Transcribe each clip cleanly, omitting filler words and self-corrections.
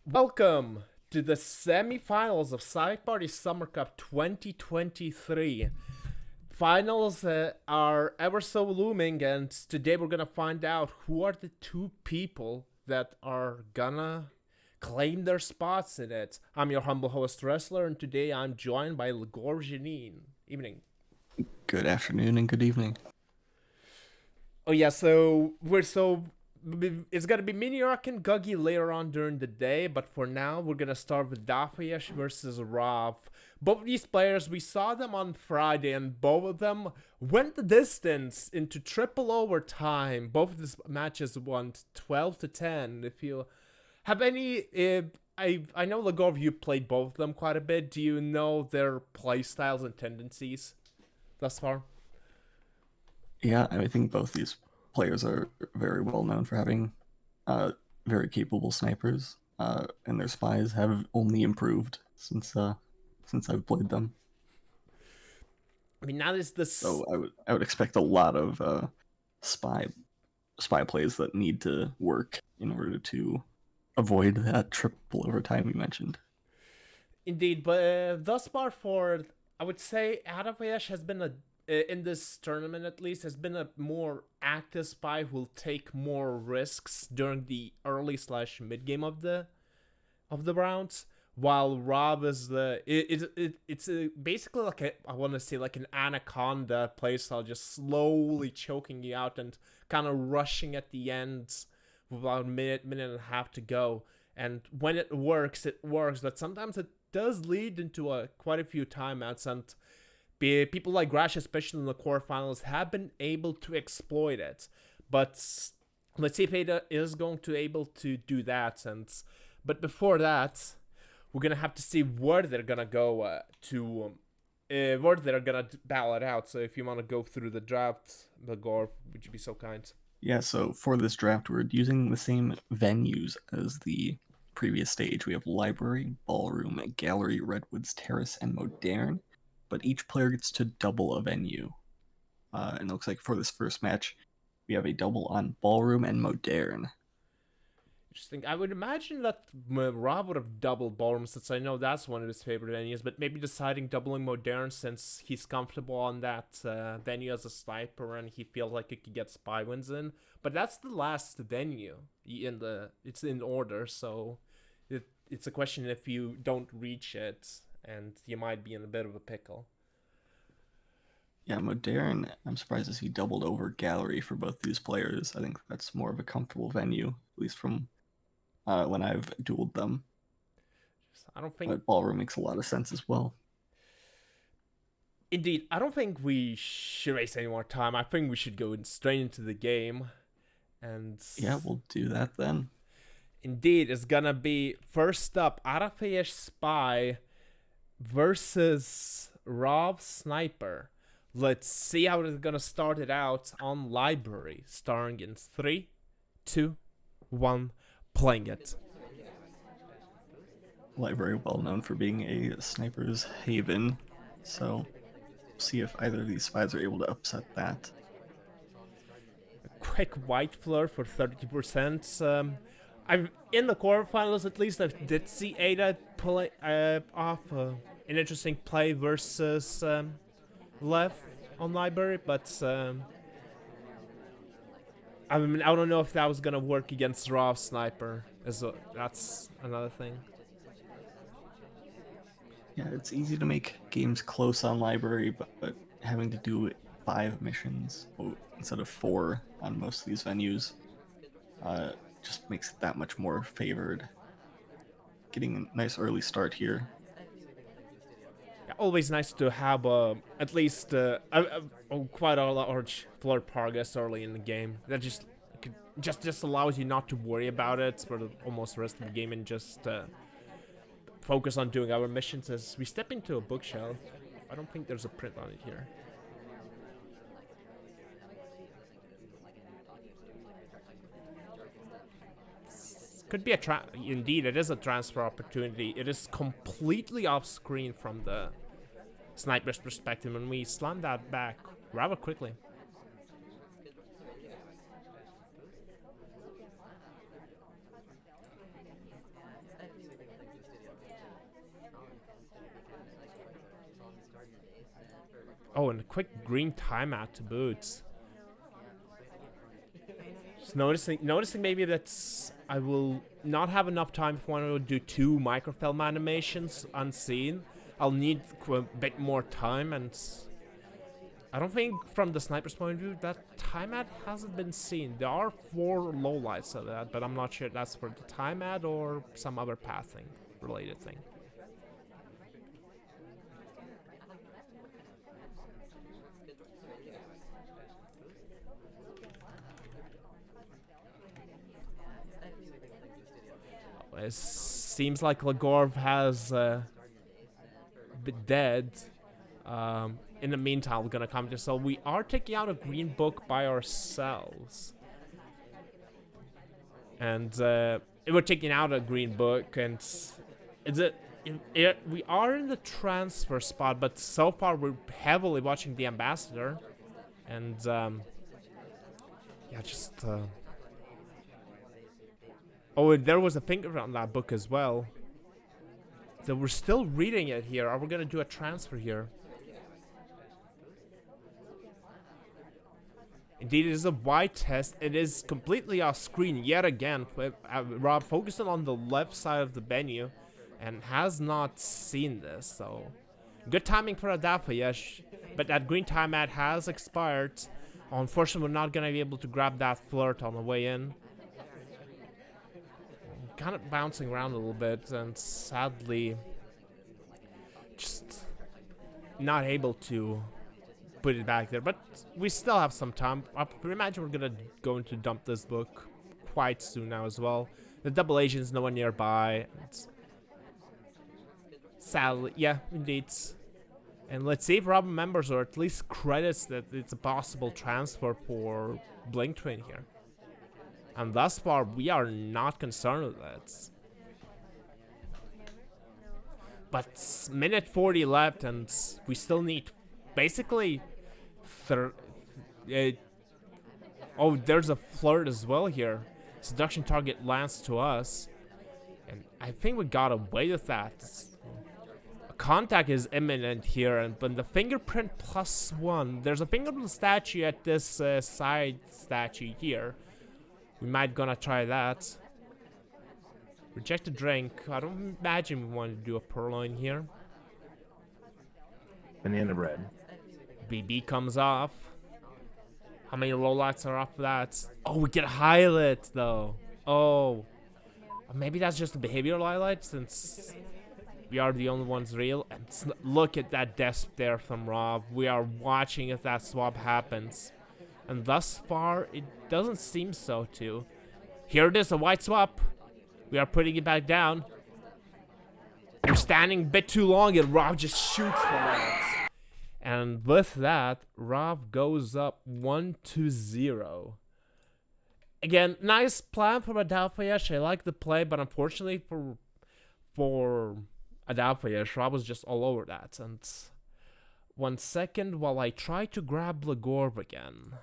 Welcome to the semifinals of SpyParty Summer Cup 2023. Finals are ever so looming, and today we're gonna find out who are the two people that are gonna claim their spots in it. I'm your humble host, Wrestler, and today I'm joined by Ligor Janine. Evening. Good afternoon and good evening. Oh yeah, it's gonna be Minirak and Guggy later on during the day, but for now we're gonna start with Adafheyesh versus Rav. Both of these players, we saw them on Friday, and both of them went the distance into triple overtime. Both of these matches won 12-10. If you have any, I know Lagov, you played both of them quite a bit. Do you know their play styles and tendencies thus far? Yeah, I think both these players are very well known for having uh, very capable snipers, and their spies have only improved since I've played them. I mean, now there's this. So I would expect a lot of spy spy plays that need to work in order to avoid that triple overtime you mentioned. Indeed, but thus far, I would say Adafheyesh has been a in this tournament at least has been a more active spy who will take more risks during the early slash mid game of the rounds. While Rob is it's basically like I want to say like an anaconda playstyle, just slowly choking you out and kind of rushing at the ends with about a minute and a half to go. And when it works, but sometimes it does lead into quite a few timeouts, and people like Grash, especially in the quarterfinals, have been able to exploit it. But let's see if Ada is going to able to do that. And but before that, we're gonna have to see where they're gonna go where they're gonna battle it out. So if you want to go through the draft, Bagor, would you be so kind? Yeah, so for this draft, we're using the same venues as the previous stage. We have library, ballroom, gallery, redwoods, terrace, and moderne, but each player gets to double a venue. And it looks like for this first match, we have a double on ballroom and moderne. Interesting. I would imagine that Rob would have doubled Ballroom since I know that's one of his favorite venues, but maybe deciding doubling Modern since he's comfortable on that venue as a sniper and he feels like he could get spy wins in. But that's the last venue it's in order, so it's a question if you don't reach it and you might be in a bit of a pickle. Yeah, moderne, I'm surprised to see doubled over gallery for both these players. I think that's more of a comfortable venue, at least from when I've dueled them. I don't think But ballroom makes a lot of sense as well. Indeed, I don't think we should waste any more time. I think we should go straight into the game. And Yeah, we'll do that then. indeed, it's gonna be first up Adafheyesh Spy versus Rob Sniper. Let's see how it's gonna start it out on Library, starting in 3, 2, 1, playing it. Library well known for being a sniper's haven, so see if either of these spies are able to upset that. A quick white flare for 30%. I'm in the quarterfinals at least. I did see Ada pull off an interesting play versus Lev on Library, but I mean I don't know if that was gonna work against Raw Sniper. That's another thing. Yeah, it's easy to make games close on library, but having to do 5 missions instead of 4 on most of these venues uh, just makes it that much more favored. Getting a nice early start here. Yeah, always nice to have at least quite a large floor progress early in the game. That just allows you not to worry about it for almost the rest of the game and just focus on doing our missions as we step into a bookshelf. I don't think there's a print on it here. Could be indeed it is a transfer opportunity. It is completely off screen from the sniper's perspective, and we slam that back rather quickly. Oh, and a quick green timeout to boot. Just noticing maybe that's I will not have enough time if I want to do 2 microfilm animations unseen. I'll need a bit more time, and I don't think from the sniper's point of view that timeout hasn't been seen. There are 4 lowlights of that, but I'm not sure that's for the timeout or some other pathing related thing. It seems like Lagorv has been dead. In the meantime, we're gonna come to. So we are taking out a green book by ourselves, and we're taking out a green book, and we are in the transfer spot, but so far we're heavily watching the ambassador, and yeah, just. Oh, and there was a finger on that book as well. So we're still reading it here. Are we gonna do a transfer here? Indeed, it is a wide test. It is completely off screen yet again. Rob focusing on the left side of the menu and has not seen this. So good timing for Adafheyesh, but that green timeout has expired. Unfortunately, we're not gonna be able to grab that flirt on the way in. Kind of bouncing around a little bit, and sadly just not able to put it back there, but we still have some time. I imagine we're gonna go into dump this book quite soon now as well. The double agent's nowhere nearby, and sadly, yeah, indeed. And let's see if Rob remembers, or at least credits, that it's a possible transfer for Blink Train here. And thus far, we are not concerned with that. But minute 40 left, and we still need basically. Oh, there's a flirt as well here. Seduction target lands to us, and I think we got away with that. A contact is imminent here, and but the fingerprint +1. There's a fingerprint statue at this side statue here. We might gonna try that. Reject a drink. I don't imagine we want to do a purloin here. Banana bread. BB comes off. How many lowlights are off that? Oh, we get a highlight though. Oh. Maybe that's just a behavioral highlight since we are the only ones real. And look at that death there from Rob. We are watching if that swap happens. And thus far, it doesn't seem so too. Here it is, a white swap. We are putting it back down. We're standing a bit too long and Rob just shoots from it. And with that, Rob goes up 1-0. Again, nice plan from Adafheyesh. I like the play, but unfortunately for Adafheyesh, Rob was just all over that. And 1 second while I try to grab Lagorv again.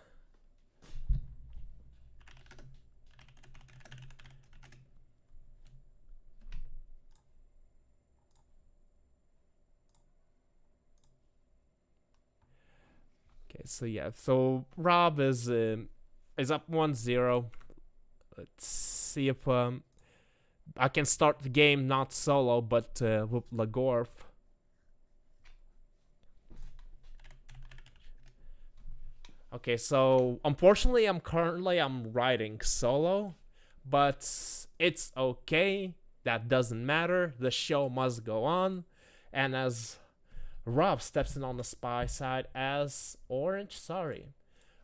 Okay, so yeah, so Rob is up 1-0. Let's see if I can start the game not solo, but with Lagorv. Okay, so unfortunately, I'm riding solo, but it's okay. That doesn't matter. The show must go on, and as Rob steps in on the spy side as Orange. Sorry.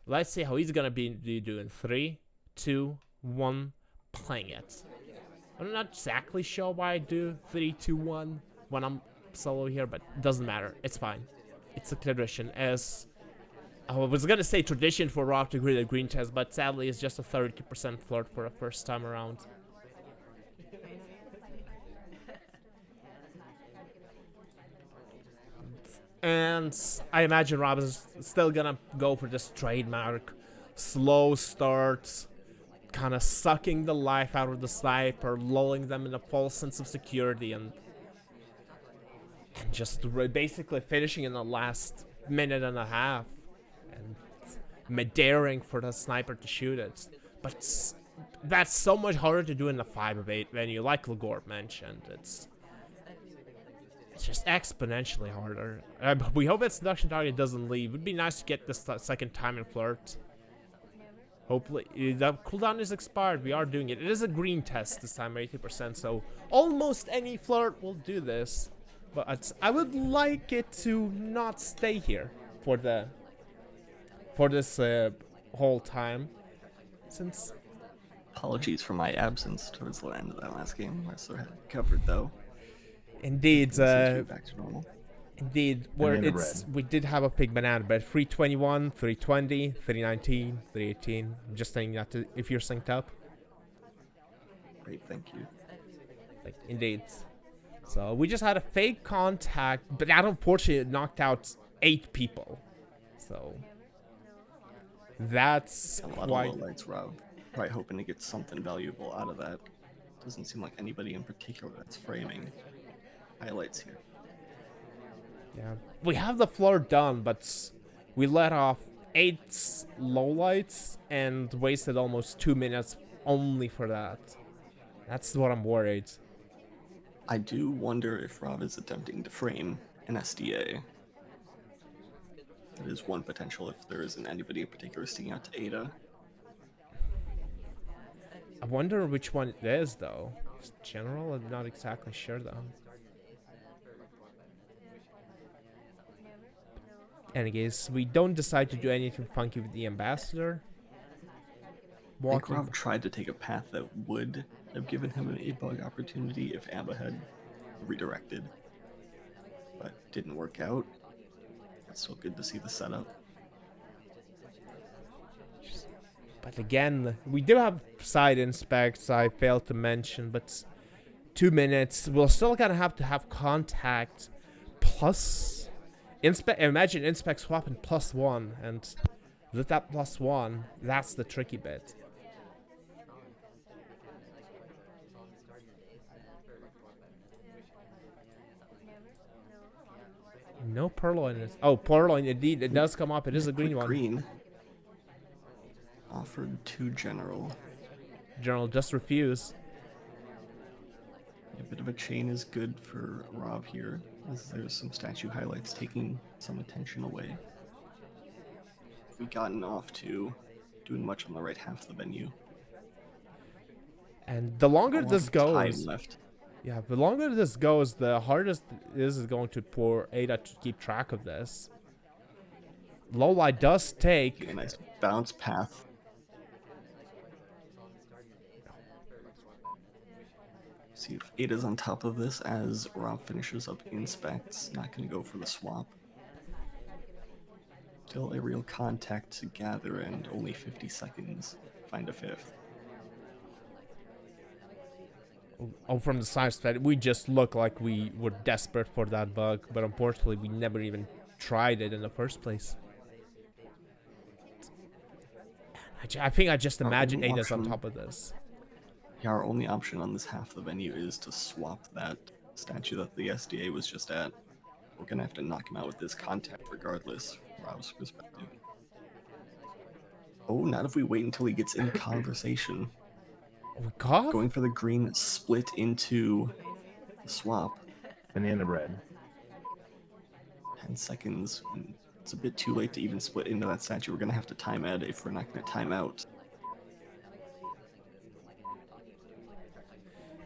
Let's see how he's gonna be doing. 3, 2, 1, playing it. I'm not exactly sure why I do 3, 2, 1 when I'm solo here, but it doesn't matter. It's fine. It's a tradition. As I was gonna say tradition for Rob to greet a green chest, but sadly it's just a 30% flirt for the first time around. And I imagine Rob is still gonna go for this trademark slow start, kind of sucking the life out of the sniper, lulling them in a false sense of security, and just basically finishing in the last minute and a half, and daring for the sniper to shoot it. But that's so much harder to do in a 5-8 venue, like Lagor mentioned. It's just exponentially harder. We hope its seduction target doesn't leave. It would be nice to get this second time in flirt. Hopefully, the cooldown is expired. We are doing it. It is a green test this time, 80%. So almost any flirt will do this. But I would like it to not stay here for this whole time, since. Apologies for my absence towards the end of that last game. I still had it covered though. Indeed, Back to normal. Indeed, we did have a big banana bread. 321, 320, 319, 318. I'm just saying that if you're synced up. Great, thank you. Indeed. So we just had a fake contact, but that unfortunately knocked out 8 people. So that's a lot of low lights, Rob. Probably hoping to get something valuable out of that. Doesn't seem like anybody in particular that's framing highlights here. Yeah, we have the floor done, but we let off 8 lowlights and wasted almost 2 minutes only for that. That's what I'm worried. I do wonder if Rob is attempting to frame an SDA. That is one potential if there isn't anybody in particular sticking out to Ada. I wonder which one it is, though. General, I'm not exactly sure, though. Anyways, we don't decide to do anything funky with the ambassador. I think Rob tried to take a path that would have given him an 8-bug opportunity if Abba had redirected, but didn't work out. It's still good to see the setup. But again, we do have side inspects I failed to mention, but 2 minutes. We're still gonna have to have contact plus imagine inspect swapping +1, and with that +1, that's the tricky bit. No purloin is. Oh, purloin indeed. It does come up. It is a green one. Green. Offered to General. General just refuse. A bit of a chain is good for Rob here, as there's some statue highlights taking some attention away. We gotten off to doing much on the right half of the venue. And the longer this goes, left. Yeah, the longer this goes, the hardest this is going to for Ada to keep track of this. Lowlight does take a nice bounce path. See if Ada's on top of this as Rob finishes up inspects. Not going to go for the swap. Still a real contact to gather and only 50 seconds. Find a 5th. Oh, from the side side, we just look like we were desperate for that bug, but unfortunately we never even tried it in the first place. I think I just imagine Ada's on top of this. Yeah, our only option on this half of the venue is to swap that statue that the SDA was just at. We're gonna have to knock him out with this contact regardless, from Rob's perspective. Oh, not if we wait until he gets in conversation. Oh, going for the green split into the swap. Banana bread. 10 seconds. It's a bit too late to even split into that statue. We're gonna have to time Ed if we're not gonna time out.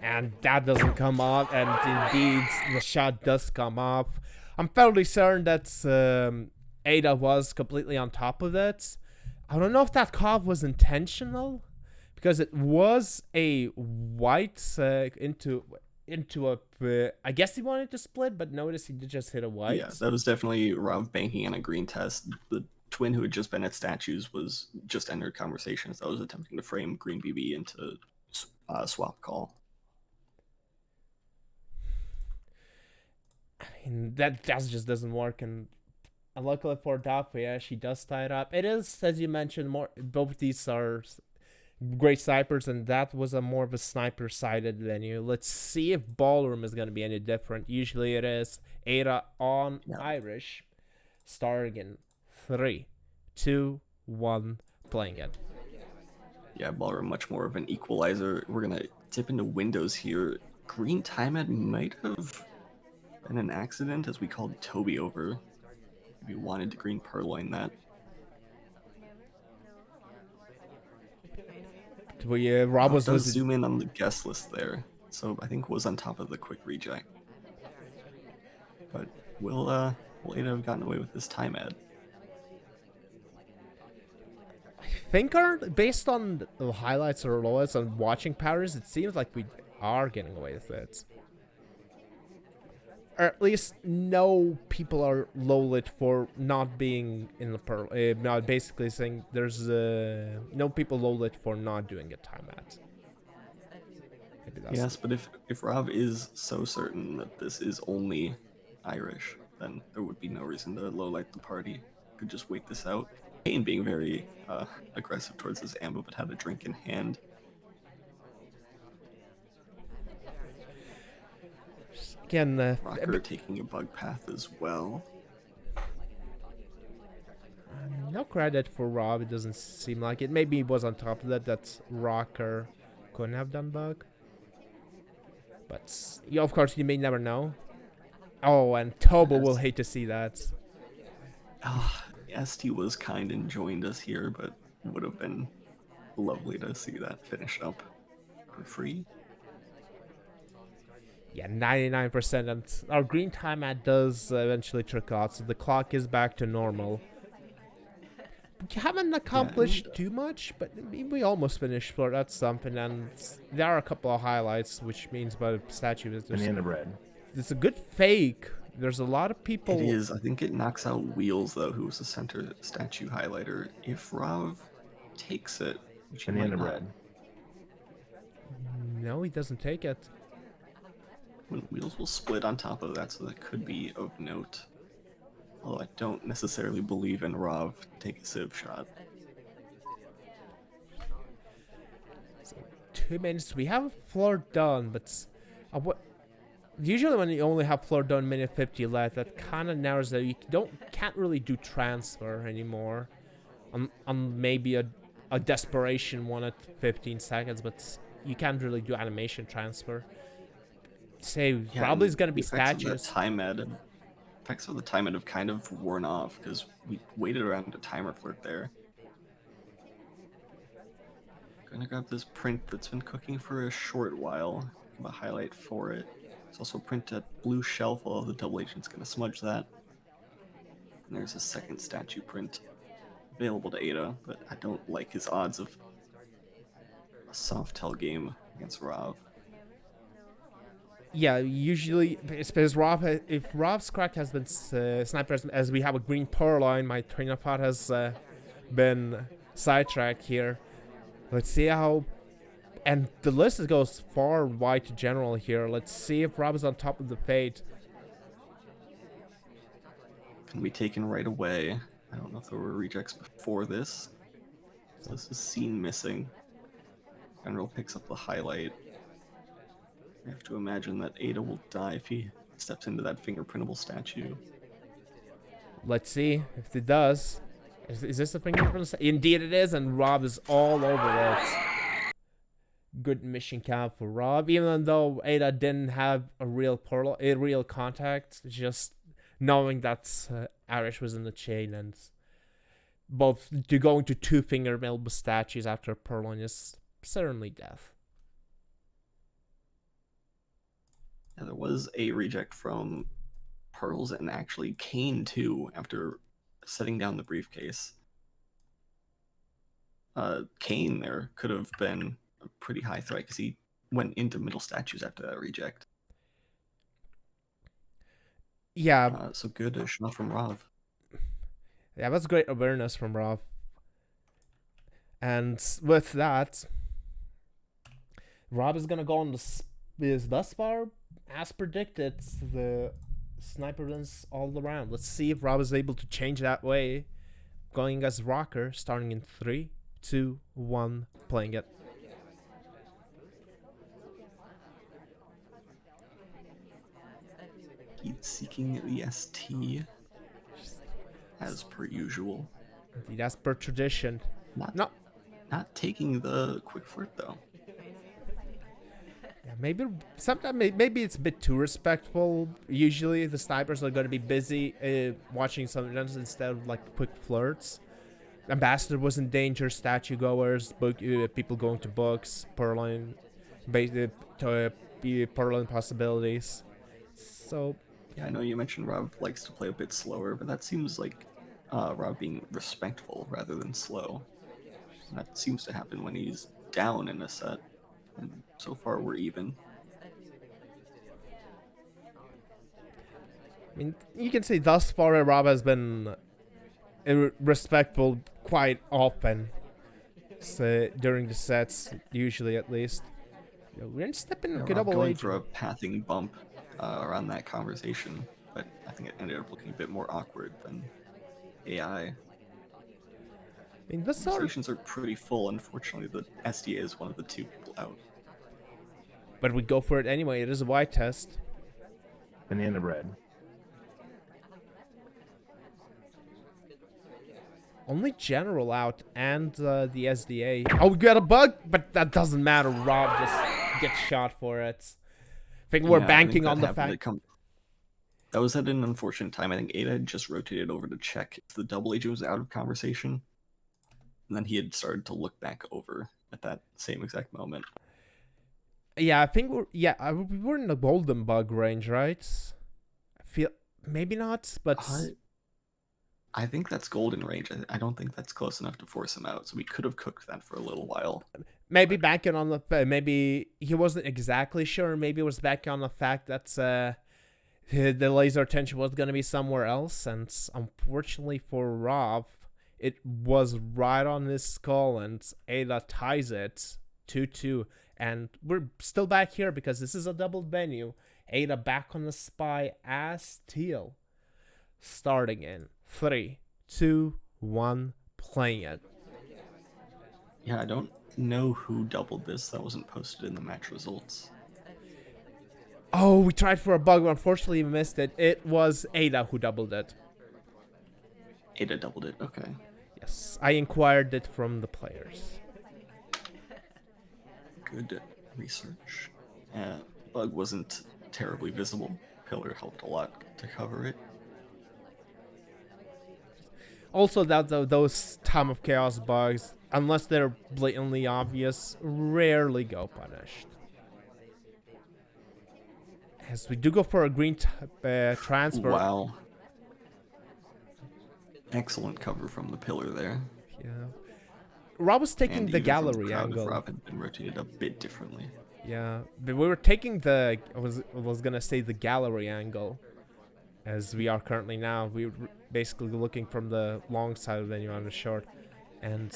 And that doesn't come off, and indeed the shot does come off. I'm fairly certain that Ada was completely on top of it. I don't know if that cough was intentional, because it was a white into a. I guess he wanted to split, but notice he did just hit a white. Yeah, that was definitely Rob banking on a green test. The twin who had just been at statues was just entered conversation as I was attempting to frame green BB into swap call. I mean, that just doesn't work, and luckily for Adafheyesh, she does tie it up. It is, as you mentioned, both these are great snipers, and that was a more of a sniper-sided venue. Let's see if Ballroom is going to be any different. Usually it is. Ada on Irish. Starting in 3, 2, 1, playing it. Yeah, ballroom much more of an equalizer. We're gonna dip into windows here. Green time ad might have been an accident as we called Toby over. Maybe wanted to green purloin that. Rob Oh, it was does with zoom in on the guest list there. So I think was on top of the quick reject. But will Ada have gotten away with this time ad? think based on the highlights or lowlights and watching patterns, it seems like we are getting away with it. Or at least no people are low lit for not being in the pearl. Not basically saying there's no people low lit for not doing a time at. Maybe that's Yes, but if Rob is so certain that this is only Irish, then there would be no reason to low light the party. Could just wait this out. Kane being very aggressive towards his ambo, but had a drink in hand. again. Rocker taking a bug path as well. No credit for Rob. It doesn't seem like it. Maybe he was on top of that. That Rocker couldn't have done bug. But yeah, of course, you may never know. Oh, and Tobo will hate to see that. ST was kind and joined us here, but it would have been lovely to see that finish up for free. Yeah, 99%. And our green time ad does eventually trickle out, so the clock is back to normal. We haven't accomplished too much, but we almost finished floor. That's something, and there are a couple of highlights, which means by the statue is Banana bread. It's a good fake. There's a lot of people. It is. I think it knocks out Wheels, though, who was the center statue highlighter. If Rav takes it, which he might Banana not, bread. No, he doesn't take it. when Wheels will split on top of that, so that could be of note. Although I don't necessarily believe in Rav to take a civ shot. So 2 minutes. We have floor done, but usually when you only have floor done minute 50 left, that kind of narrows that you can't really do transfer anymore. On maybe a desperation one at 15 seconds, but you can't really do animation transfer. Say probably is gonna be statues. Effects of the time ad have kind of worn off because we waited around a timer flirt there. Gonna grab this print that's been cooking for a short while. Give a highlight for it. It's also print at blue shelf, although the double agent's gonna smudge that. And there's a second statue print available to Ada, but I don't like his odds of a soft tell game against Rav. Yeah, usually it's because if Rob's crack has been sniped as we have a green purloin, my train of thought has been sidetracked here. Let's see how, and the list goes far wide to general here. Let's see if Rob is on top of the fate. Can be taken right away. I don't know if there were rejects before this. So this is scene missing. General picks up the highlight. I have to imagine that Ada will die if he steps into that fingerprintable statue. Let's see if it does. Is this a fingerprint? Indeed it is, and Rob is all over it. Good mission count for Rob, even though Ada didn't have a real contact. Just knowing that Irish was in the chain and both going to 2 fingernail statues after purloin is certainly death. Yeah, there was a reject from Pearls and actually Kane too after setting down the briefcase. Kane there could have been a pretty high threat because he went into middle statues after that reject. Yeah. So good shot from Rav. Yeah, that's great awareness from Rav. And with that, Rob is gonna go on his bus bar. As predicted, the sniper wins all around. Let's see if Rob is able to change that way. Going as Rocker, starting in 3, 2, 1, playing it. He's seeking the ST. as per usual. Indeed, as per tradition. Not No, not taking the quick flirt though. yeah, maybe sometimes maybe it's a bit too respectful. Usually the snipers are going to be busy watching something else instead of like quick flirts. Ambassador was in danger. Statue goers, people going to books, Purloin, Purloin possibilities. So Yeah, I know you mentioned Rob likes to play a bit slower, but that seems like Rob being respectful rather than slow. And that seems to happen when he's down in a set. And so far we're even. I mean, you can say thus far Rob has been respectful quite often. So, during the sets, usually at least. We're in stepping Yeah, a Rob double going for agent. a pathing bump around that conversation, but I think it ended up looking a bit more awkward than AI. I mean, this sort of, Conversations are pretty full. Unfortunately, the SDA is one of the two people out. but we go for it anyway. It is a white test. Banana bread. Only general out and the SDA. Oh, we got a bug, but that doesn't matter. Rob just gets shot for it. I think we're banking on the fact. That was at an unfortunate time. I think Ada had just rotated over to check if the double agent was out of conversation. And then he had started to look back over at that same exact moment. Yeah, I think we were in the golden bug range, right? I feel maybe not, but I think that's golden range. I don't think that's close enough to force him out. So we could have cooked that for a little while. maybe banking on the maybe he wasn't exactly sure. Maybe it was banking on the fact that the laser attention was going to be somewhere else, and unfortunately for Rob, it was right on his skull, and Ada ties it 2-2. And we're still back here because this is a double venue. Ada back on the spy as Teal. Starting in 3, 2, 1, playing it. Yeah, I don't know who doubled this. That wasn't posted in the match results. Oh, we tried for a bug, but unfortunately we missed it. It was Ada who doubled it. Ada doubled it, okay. Yes, I inquired it from the players. Good research. Bug wasn't terribly visible. Pillar helped a lot to cover it. Also, those Time of Chaos bugs, unless they're blatantly obvious, rarely go punished. As we do go for a green transfer. Wow. Excellent cover from the pillar there. Yeah. Rob was taking And the even from gallery crowd, angle. if Rob had been rotated a bit differently. Yeah, but we were taking the I was gonna say the gallery angle, as we are currently now. We were basically looking from the long side of the venue on the short, and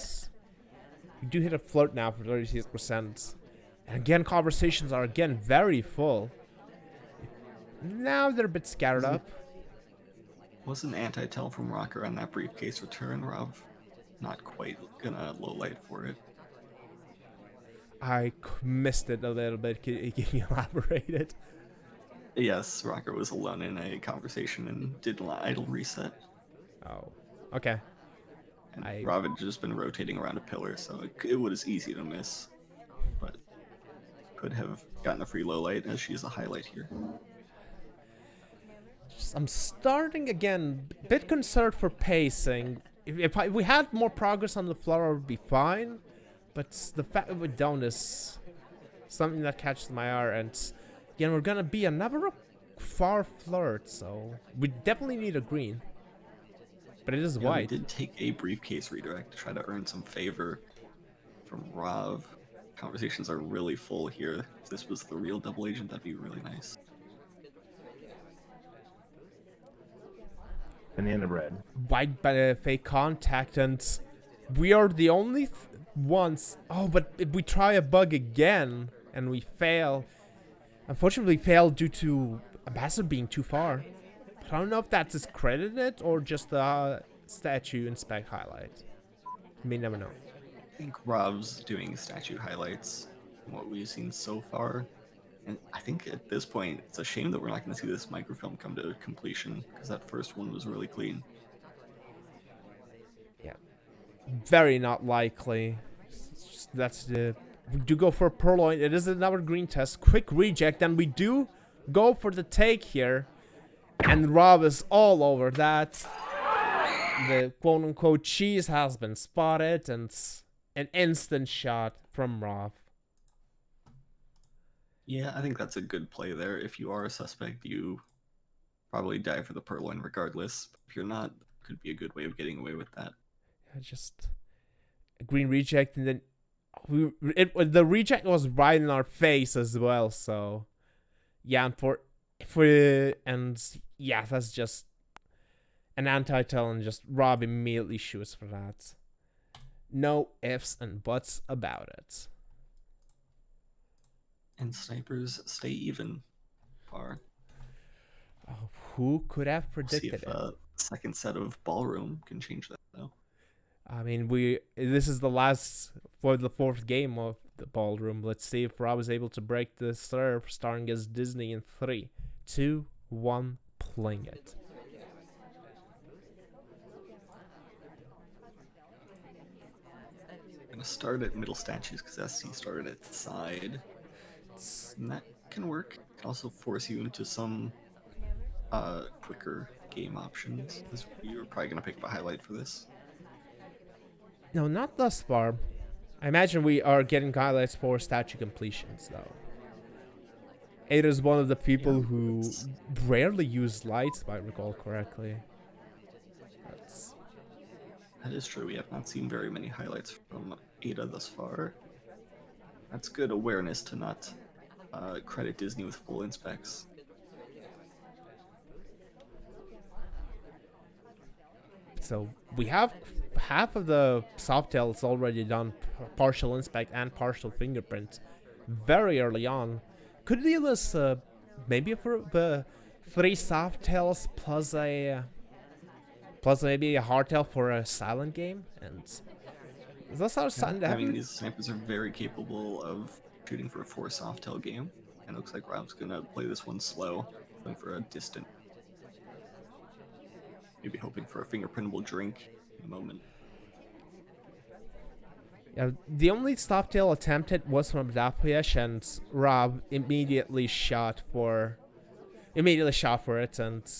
we do hit a flirt now for 36%. And again, conversations are again very full. Now they're a bit scattered up. Was an anti-tell from Rocker on that briefcase return, Rob? Not quite gonna low light for it. I missed it a little bit. Can you elaborate it? Yes, Rocker was alone in a conversation and did an idle reset. Oh, okay. And Rob had just been rotating around a pillar, so it was easy to miss. But could have gotten a free low light, as she's a highlight here. I'm starting again, a bit concerned for pacing. If we had more progress on the floor, it would be fine. But the fact that we don't is something that catches my eye. And again, we're gonna be another far flirt, so we definitely need a green. But it is white. We did take a briefcase redirect to try to earn some favor from Rav. Conversations are really full here. If this was the real double agent, that'd be really nice. Banana bread. White fake contact, and we are the only ones. Oh, but if we try a bug again and we fail, unfortunately, we fail due to Ambassador being too far. But I don't know if that's discredited or just the statue and spec highlight. You may never know. I think Rav's doing statue highlights from what we've seen so far. And I think at this point, it's a shame that we're not going to see this microfilm come to completion, because that first one was really clean. very not likely. That's the... We do go for Purloin. It is another green test. Quick reject, and we do go for the take here. And Rob is all over that. The quote-unquote cheese has been spotted, and an instant shot from Rob. Yeah, I think that's a good play there. If you are a suspect, you probably die for the purloin regardless. If you're not, could be a good way of getting away with that. Just a green reject, and then the reject was right in our face as well. So yeah, and yeah, that's just an anti-tell, and just Rob immediately shoots for that. No ifs and buts about it. And snipers stay even. Far. Oh, who could have See predicted if it? second set of ballroom can change that though. I mean, this is the last for the fourth game of the ballroom. Let's see if Rob is able to break the serve, starting as Disney in 3, 2, 1, playing it. Gonna start at middle statues because SC started at side. And that can work. Can also force you into some quicker game options. You're probably gonna pick up a highlight for this. No, not thus far. I imagine we are getting highlights for statue completions, though. Ada is one of the people who rarely use lights, if I recall correctly. That is true. We have not seen very many highlights from Ada thus far. That's good awareness to not credit Disney with full inspects. So we have half of the Softails already done partial inspect and partial fingerprint very early on. Could deal us maybe for the 3 Softails plus maybe a hardtail for a silent game, and that's our sign. I mean, these snipers are very capable of shooting for a 4 Softail game, and it looks like Rob's gonna play this one slow, going for a distant. Maybe hoping for a fingerprintable drink in the moment. Yeah, the only Softail attempted was from Adafheyesh, and Rob immediately shot for it, and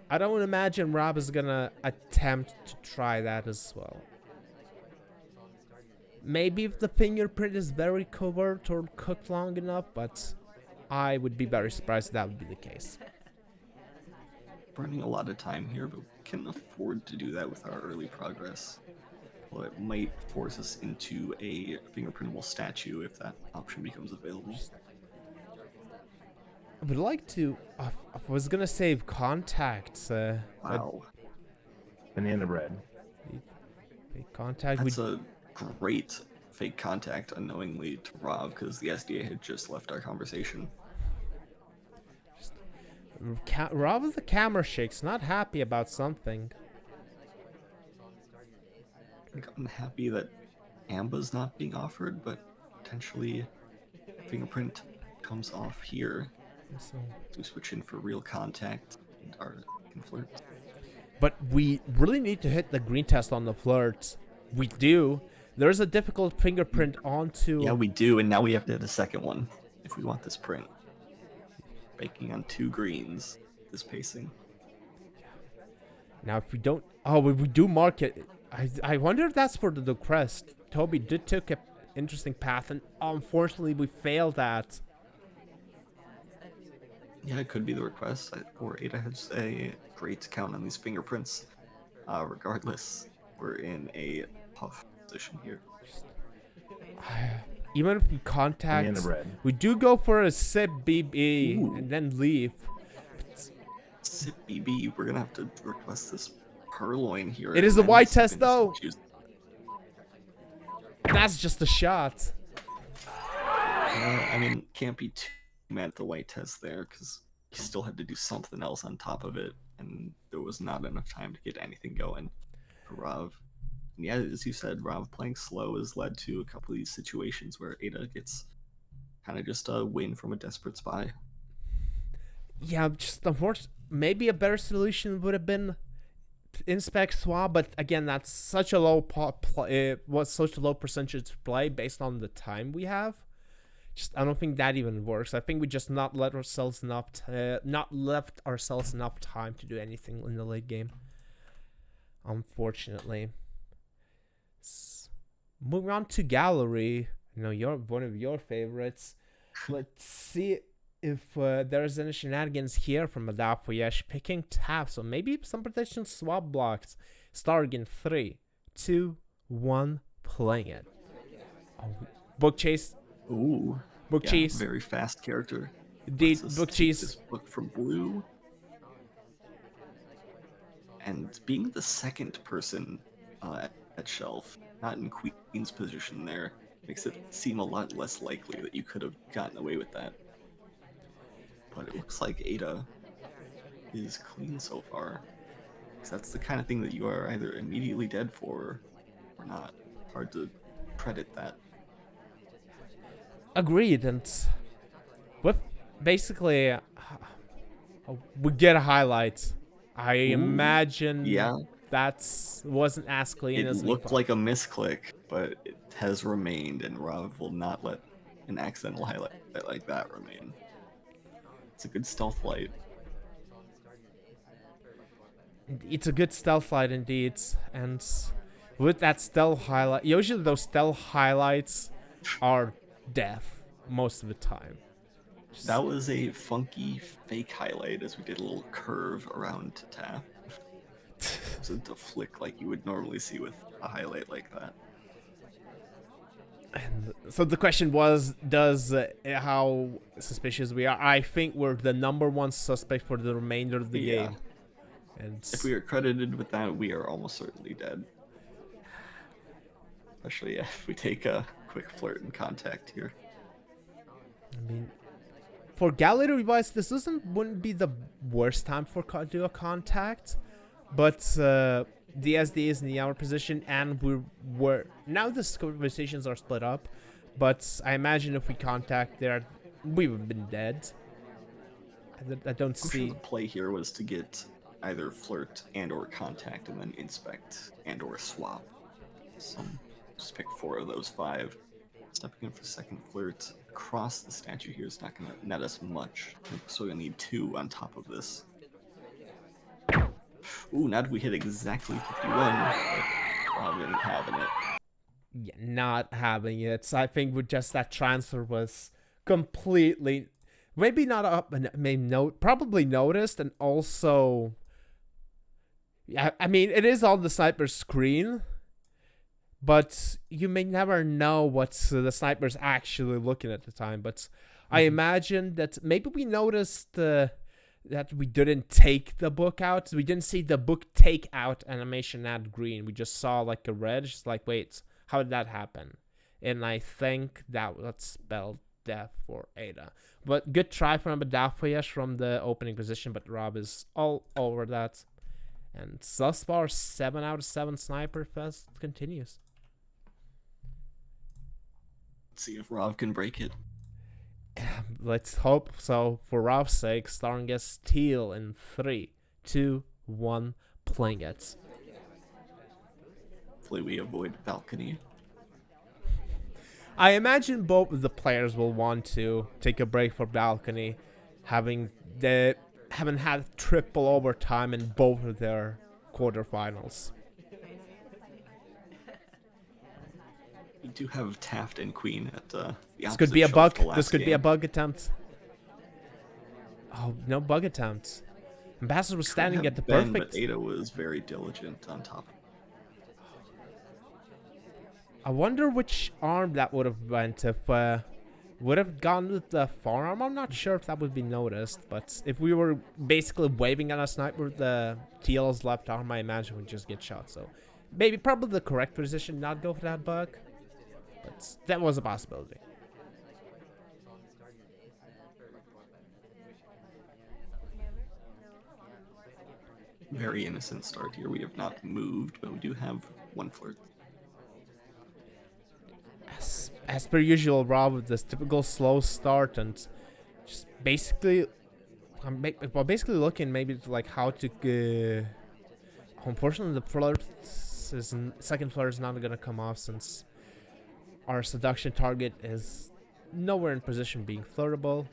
I don't imagine Rob is gonna attempt to try that as well. Maybe if the fingerprint is very covert or cooked long enough, but I would be very surprised if that would be the case. Burning a lot of time here, but we can afford to do that with our early progress. Well, it might force us into a fingerprintable statue if that option becomes available. I would like to... I was gonna save contacts. Wow. Banana bread. Contact. That's a great fake contact unknowingly to Rob because the SDA had just left our conversation. Rob with the camera shakes, not happy about something. I'm unhappy that Amba's not being offered, but potentially fingerprint comes off here. So we switch in for real contact and our can flirt. But we really need to hit the green test on the flirt. We do. There's a difficult fingerprint onto... Yeah, we do, and now we have to hit a second one if we want this print. Baking on 2 greens, this pacing. Now if we don't... Oh, we do mark it. I wonder if that's for the crest. Toby did took an interesting path, and unfortunately we failed that. Yeah, it could be the request, or Ada has a great count on these fingerprints. Regardless, we're in a tough position here. Even if we contact, we do go for a sip BB and then leave. Sip BB, we're gonna have to request this purloin here. It is a white test though. That's just a shot. I mean, can't be too mad at the white test there because he still had to do something else on top of it, and there was not enough time to get anything going for Rav. And yeah, as you said, Rav playing slow has led to a couple of these situations where Ada gets kind of just a win from a desperate spy. Yeah, just unfortunately, maybe a better solution would have been inspect swap, but again, that's such a low was such a low percentage to play based on the time we have. Just I don't think that even works. I think we just not left ourselves enough time to do anything in the late game. Unfortunately. Moving on to gallery, you're one of your favorites. Let's see if there's any shenanigans here from Adafheyesh picking tap. So maybe some protection swap blocks. Starting in 3, 2, 1, playing it. Oh, book chase. Ooh. Book chase. Very fast character. Indeed, book chase. This book from blue. And being the second person at shelf, not in queen's position there, makes it seem a lot less likely that you could have gotten away with that. But it looks like Ada is clean so far. Because that's the kind of thing that you are either immediately dead for or not. Hard to credit that. Agreed, and with basically we get a highlight. I imagine that wasn't as clean as it looked like a misclick, but it has remained, and Rav will not let an accidental highlight like that remain. It's a good stealth light. It's a good stealth light indeed, and with that stealth highlight, usually those stealth highlights are death most of the time. That was a funky fake highlight as we did a little curve around to tap. It wasn't a flick like you would normally see with a highlight like that. And so the question was, does how suspicious we are? I think we're the #1 suspect for the remainder of the game. And if we are credited with that, we are almost certainly dead. Especially if we take a quick flirt and contact here. I mean, for gallery wise, this wouldn't be the worst time for do a contact, but DSD is in the hour position, and we're now the conversations are split up. But I imagine if we contact there, we would have been dead. I don't see. Sure the play here was to get either flirt and or contact, and then inspect and or swap. So just pick 4 of those 5. Stepping in for second flirt across the statue here is not going to net us much. So we're going to need 2 on top of this. Ooh, now we hit exactly 51, but probably not having it. Yeah, not having it. I think with just that transfer was completely, maybe not up, maybe probably noticed, and also, yeah, I mean, it is on the sniper's screen, but you may never know what the sniper's actually looking at the time. But I imagine that maybe we noticed that we didn't take the book out. We didn't see the book take out animation at green. We just saw like a red. Just like, wait, how did that happen? And I think that spelled death for Ada. But good try from Adafheyesh from the opening position, but Rob is all over that. And thus far, 7 out of 7 sniper fest continues. Let's see if Rob can break it. Let's hope so. For Rob's sake, starting as Teal in 3, 2, 1, playing it. Hopefully we avoid balcony. I imagine both of the players will want to take a break for balcony, having had triple overtime in both of their quarterfinals. We do have Taft and Queen at the This could be a bug. This could be a bug attempt. Oh, no bug attempt. Ambassador was standing at the perfect. But Ada was very diligent on top. I wonder which arm that would have went if would have gone with the forearm. I'm not sure if that would be noticed, but if we were basically waving at a sniper with the Teal's left arm, I imagine we'd just get shot. So maybe probably the correct position, not go for that bug. But that was a possibility. Very innocent start here. We have not moved, but we do have 1 flirt. As per usual, Rob, with this typical slow start and just basically, basically looking maybe to like how to Unfortunately, the second flirt is not going to come off since our seduction target is nowhere in position being flirtable.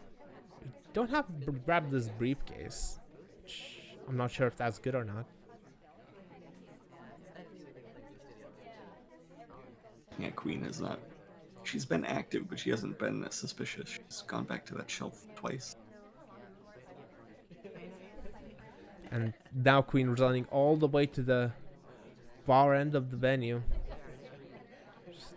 We don't have to grab this briefcase. I'm not sure if that's good or not. Yeah, Queen has not. She's been active, but she hasn't been suspicious. She's gone back to that shelf twice. And now Queen running all the way to the far end of the venue. Just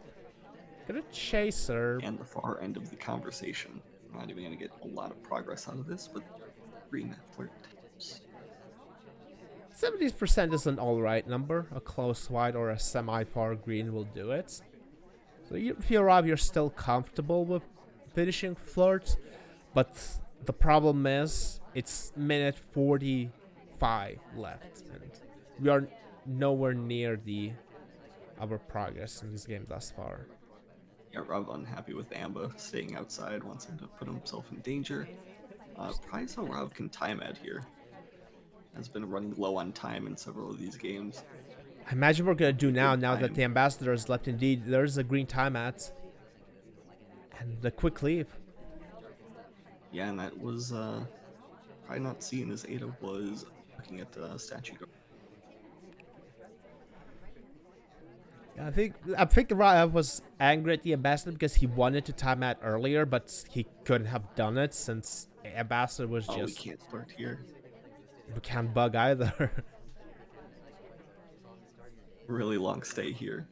gonna chase her. And the far end of the conversation. I'm not even going to get a lot of progress out of this, but Green flirt tips. 70% is an alright number. A close wide or a semi-far green will do it. So if you arrive, you're still comfortable with finishing flirts, but the problem is it's minute 45 left, and we are nowhere near our progress in this game thus far. Yeah, Rob unhappy with Amba staying outside, wants him to put himself in danger. Probably so Rob can time out here. Has been running low on time in several of these games. I imagine we're gonna do now that the ambassador is left. Indeed, there's a green time at, and the quick leave. Yeah, and that was probably not seen as Ada was looking at the statue. Yeah, I think Rav was angry at the ambassador because he wanted to time out earlier, but he couldn't have done it since ambassador was Oh, just. We can't flirt here. We can't bug either. Really long stay here.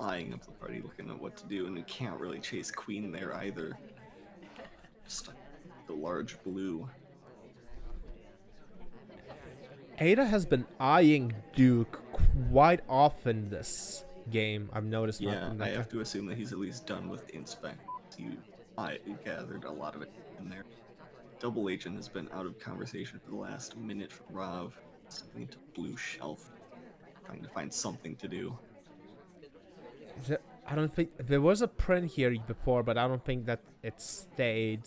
Eyeing up the party, looking at what to do, and we can't really chase Queen there either. Just the large blue. Ada has been eyeing Duke quite often this game. I've noticed. Yeah, I have to assume that he's at least done with inspect. I gathered a lot of it in there. Double Agent has been out of conversation for the last minute for Rav. Stepping into blue shelf, trying to find something to do. I don't think there was a print here before, but I don't think that it stayed.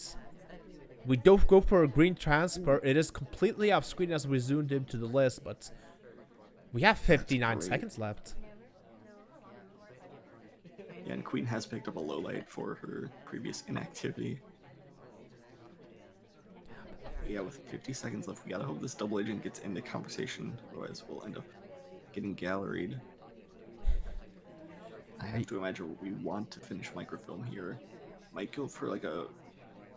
We don't go for a green transfer. It is completely off screen as we zoomed into the list, but we have 59 seconds left. Yeah, and Queen has picked up a low light for her previous inactivity. Yeah, with 50 seconds left, we gotta hope this double agent gets into conversation, otherwise we'll end up getting galleried. I have to imagine we want to finish microfilm here. Might go for like a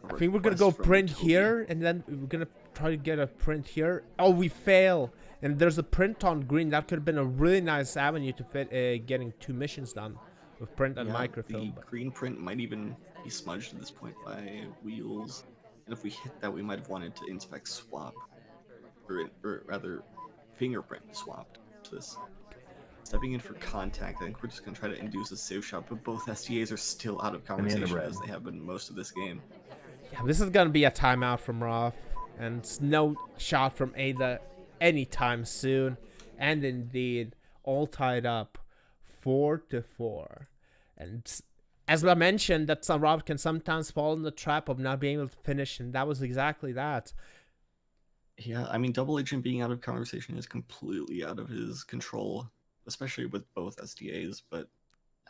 I think we're gonna go print here, and then we're gonna try to get a print here. Oh, we fail! And there's a print on green. That could have been a really nice avenue to fit getting 2 missions done with print and microfilm. The green print might even be smudged at this point by wheels. And if we hit that, we might have wanted to inspect swap. Or rather, fingerprint swapped to this. Stepping in for contact, I think we're just going to try to induce a save shot, but both SDAs are still out of conversation as they have been most of this game. Yeah, this is going to be a timeout from Roth, and no shot from Ada anytime soon. And indeed, all tied up 4-4. And as I mentioned, that Rob can sometimes fall in the trap of not being able to finish, and that was exactly that. Yeah, I mean, Double Agent being out of conversation is completely out of his control, especially with both SDAs, but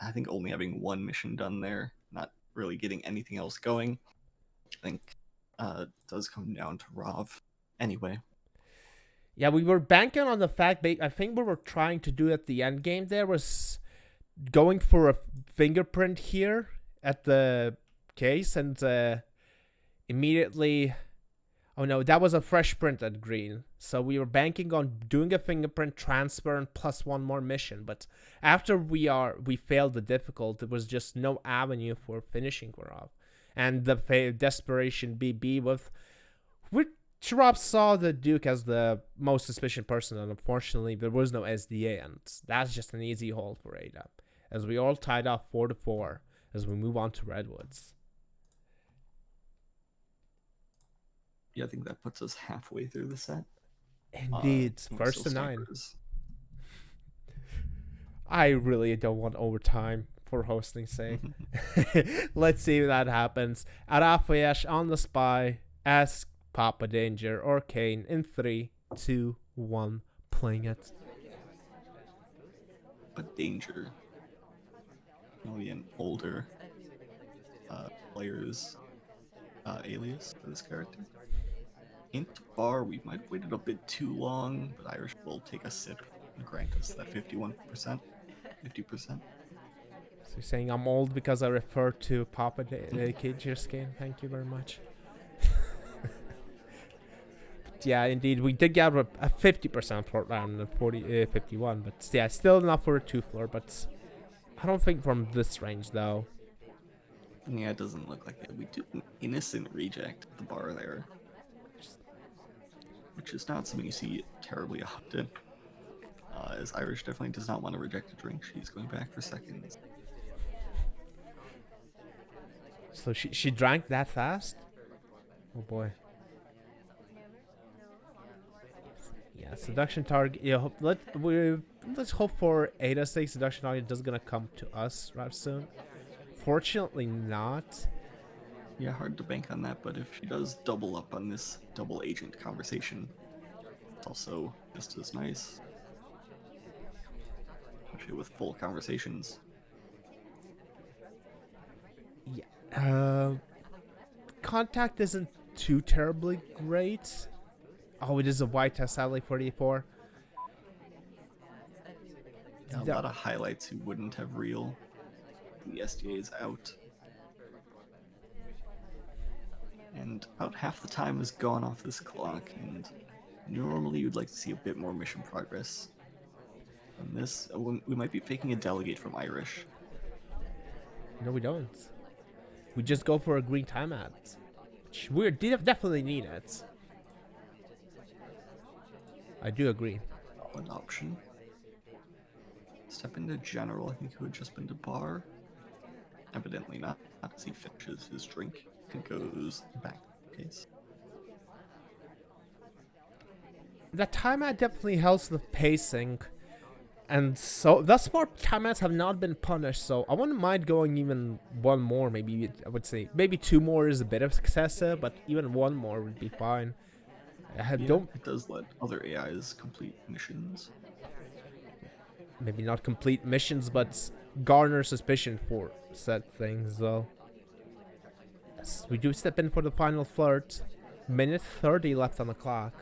I think only having one mission done there, not really getting anything else going, I think does come down to Rav. Anyway. Yeah, we were banking on the fact that I think what we were trying to do at the end game there was going for a fingerprint here at the case, and immediately... Oh no, that was a fresh print at green. So we were banking on doing a fingerprint transfer and plus one more mission. But after we failed the difficult, there was just no avenue for finishing Rob. And the desperation BB with which Rob saw the Duke as the most suspicious person, and unfortunately there was no SDA, and that's just an easy hold for Ada. As we all tied up 4-4 as we move on to Redwoods. Yeah, I think that puts us halfway through the set. Indeed, first to 9. I really don't want overtime for hosting's sake. Let's see if that happens. Adafheyesh on the spy. Ask Papa Danger or Kane in 3, 2, 1. playing it. But danger. Million older players alias for this character. Int bar, we might have waited a bit too long, but Irish will take a sip and grant us that 51%, 50%. So you're saying I'm old because I refer to Papa Cage's skin? Thank you very much. Yeah, indeed, we did get a 50% floor round and 51, but yeah, still enough for a 2-floor, but I don't think from this range, though. Yeah, it doesn't look like it. We do an innocent reject at the bar there, which is not something you see terribly often. As Irish definitely does not want to reject a drink. She's going back for seconds. So she drank that fast? Oh boy. Yeah, seduction target. Yeah, let's hope for Ada's sake seduction target is gonna come to us right soon. Fortunately, not. Yeah, hard to bank on that, but if she does double up on this double agent conversation, it's also just as nice. Especially with full conversations. Yeah. Contact isn't too terribly great. Oh, it is a white test, sadly, 44. Yeah, a lot of highlights who wouldn't have real. The SDA is out. And about half the time is gone off this clock, and normally you'd like to see a bit more mission progress. On this, we might be faking a delegate from Irish. No, we don't. We just go for a green timeout. We definitely need it. I do agree. An option. Step into general. I think he would just been to bar. Evidently not. Not as he finishes his drink and goes back to the case. The timeout definitely helps the pacing. And so, thus far, timeouts have not been punished, so I wouldn't mind going even one more, maybe, I would say. Maybe 2 more is a bit excessive, but even 1 more would be fine. It does let other AIs complete missions. Maybe not complete missions, but garner suspicion for said things, though. Yes, we do step in for the final flirt. Minute 30 left on the clock.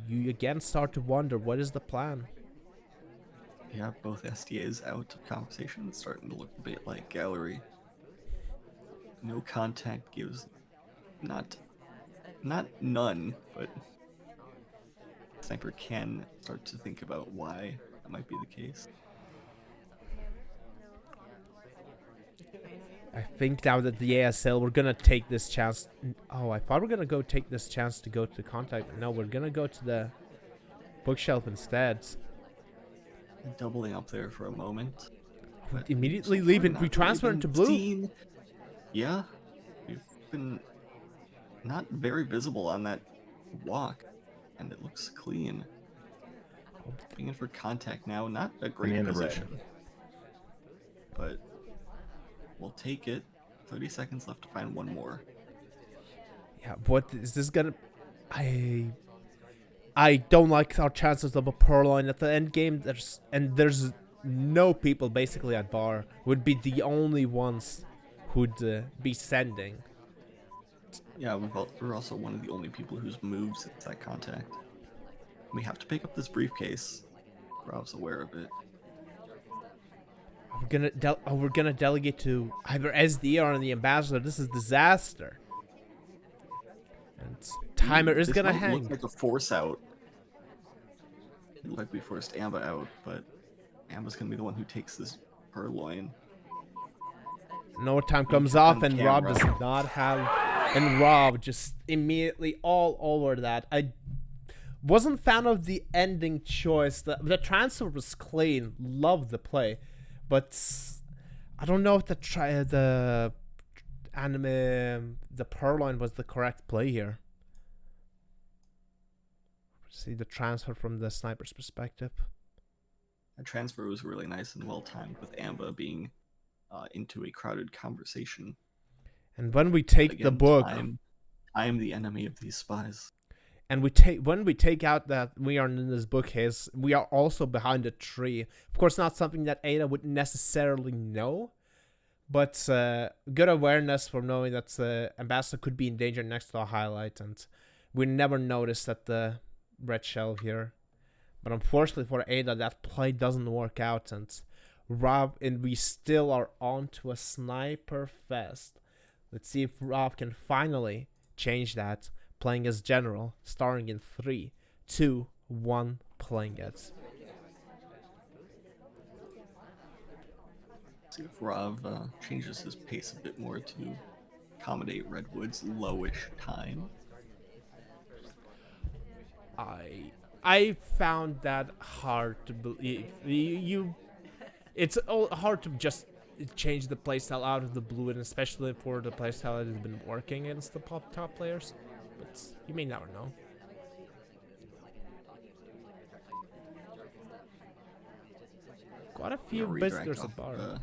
You again start to wonder, what is the plan? Yeah, both SDAs out of conversation. It's starting to look a bit like gallery. No contact gives not none, but Sniper can start to think about why that might be the case. I think now that the ASL, we're gonna take this chance. Oh, I thought we are gonna go take this chance to go to contact. No, we're gonna go to the bookshelf instead. Doubling up there for a moment. Immediately leaving. We transfer into blue. Seen. Yeah, we've been not very visible on that walk, and it looks clean. Being in for contact now, not a great Banana position, bread. but we'll take it. 30 seconds left to find one more. Yeah, what is this gonna? I don't like our chances of a Purloin at the end game. There's no people basically at bar. Would be the only ones who'd be sending. Yeah, we're also one of the only people whose moves it's that contact. We have to pick up this briefcase. Rob's aware of it. We're gonna delegate to either SD or the ambassador. This is disaster. And timer is gonna hang. Look like a force out. It looked like we forced Amba out, but Amba's gonna be the one who takes this purloin. No time comes off, and Rob does not have. And Rob just immediately all over that. I wasn't fan of the ending choice. The transfer was clean. Loved the play, but I don't know if the purloin was the correct play here. See the transfer from the sniper's perspective. The transfer was really nice and well timed, with Amba being into a crowded conversation. And when we take the book, I am the enemy of these spies. And when we take out that we are in this bookcase, we are also behind a tree. Of course, not something that Ada would necessarily know, but good awareness for knowing that Ambassador could be in danger next to a highlight, and we never noticed at the red shell here. But unfortunately for Ada, that play doesn't work out, and we still are on to a sniper fest. Let's see if Rob can finally change that, playing as General, starting in 3, 2, 1, playing it. See if Rav changes his pace a bit more to accommodate Redwood's lowish time. I found that hard to believe. It's hard to just change the playstyle out of the blue, and especially for the playstyle that has been working against the top players. But you may never know. Quite a few visitors at bar.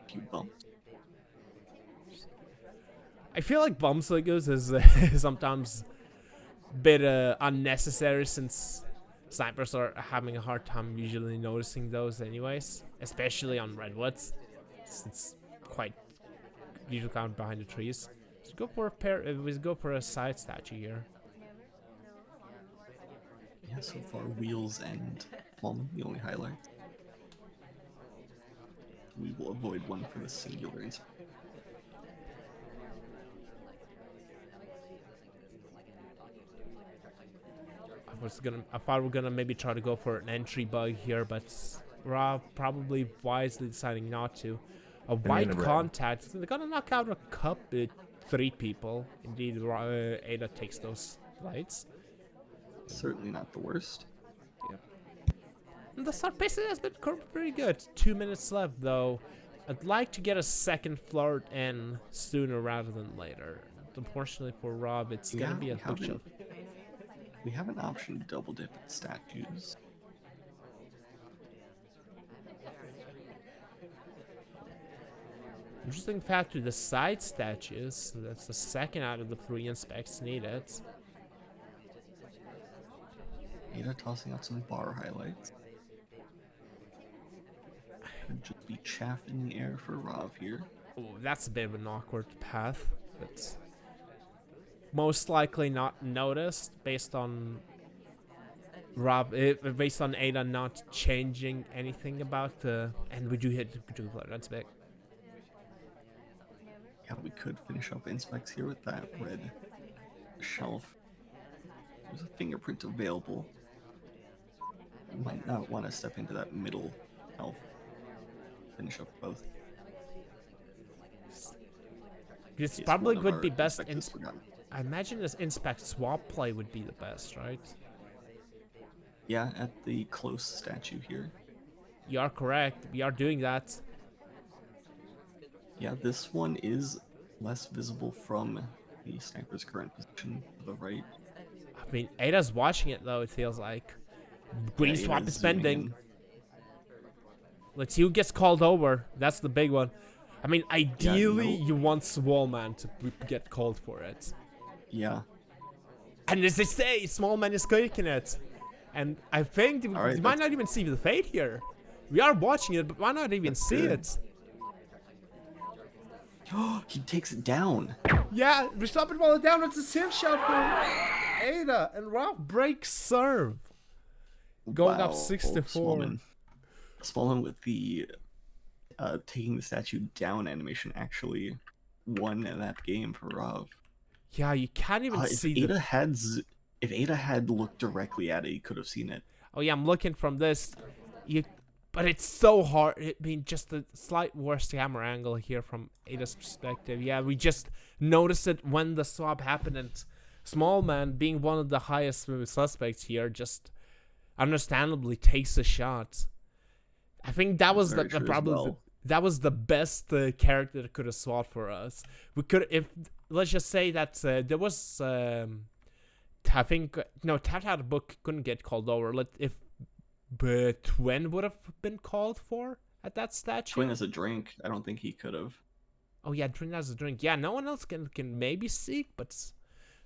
Few bumps. I feel like bumps like this is sometimes a bit unnecessary, since snipers are having a hard time usually noticing those anyways, especially on redwoods. It's quite usually kind of behind the trees. Let's go for a side statue here. Yeah, so far wheels and plum, the only highlights. We will avoid one for the singular inspiration. I thought we were gonna maybe try to go for an entry bug here, but Rob probably wisely deciding not to. A white contact. They're gonna knock out a 3 people. Indeed, Ada takes those lights. Certainly not the worst. Yep. And the start pace has been pretty good. 2 minutes left, though. I'd like to get a second flirt in sooner rather than later. Unfortunately for Rob, it's gonna be a bookshelf. We have an option to double dip at statues. Interesting factor, the side statues. So that's the second out of the 3 inspects needed. Ada tossing out some bar highlights. Could just be chaff in the air for Rav here. Oh, that's a bit of an awkward path, but most likely not noticed based on Ada not changing anything about the. And we do hit that's big. Yeah, we could finish up inspects here with that red shelf. There's a fingerprint available. You might not want to step into that middle shelf. Finish up both. This probably would be best. I imagine this inspect swap play would be the best, right? Yeah, at the close statue here. You are correct. We are doing that. Yeah, this one is less visible from the sniper's current position to the right. I mean, Ada's watching it though, it feels like. Green swap is pending. Let's see who gets called over. That's the big one. I mean, ideally, you want Small Man to get called for it. Yeah. And as they say, Small Man is taking it. And I think you might not even see the fate here. We are watching it, but why not even see it? Oh, he takes it down. Yeah, we stop it while it's down. It's a sim shot for Ada. And Rob breaks serve. Going up 6-4. Smallman with the taking the statue down animation actually won that game for Rav. Yeah, you can't even see if Ada had looked directly at it, he could have seen it. Oh yeah, I'm looking from this. But it's so hard. I mean, just a slight worse camera angle here from Ada's perspective. Yeah, we just noticed it when the swap happened, and Small Man, being one of the highest suspects here, just understandably takes a shot. I think that was that was the best character that could have swapped for us. We could, let's just say that there was, I think, no, Tat had a book couldn't get called over. But Twin would have been called for at that statue. Twin has a drink. I don't think he could have. Oh yeah, Twin has a drink. Yeah, no one else can maybe seek, but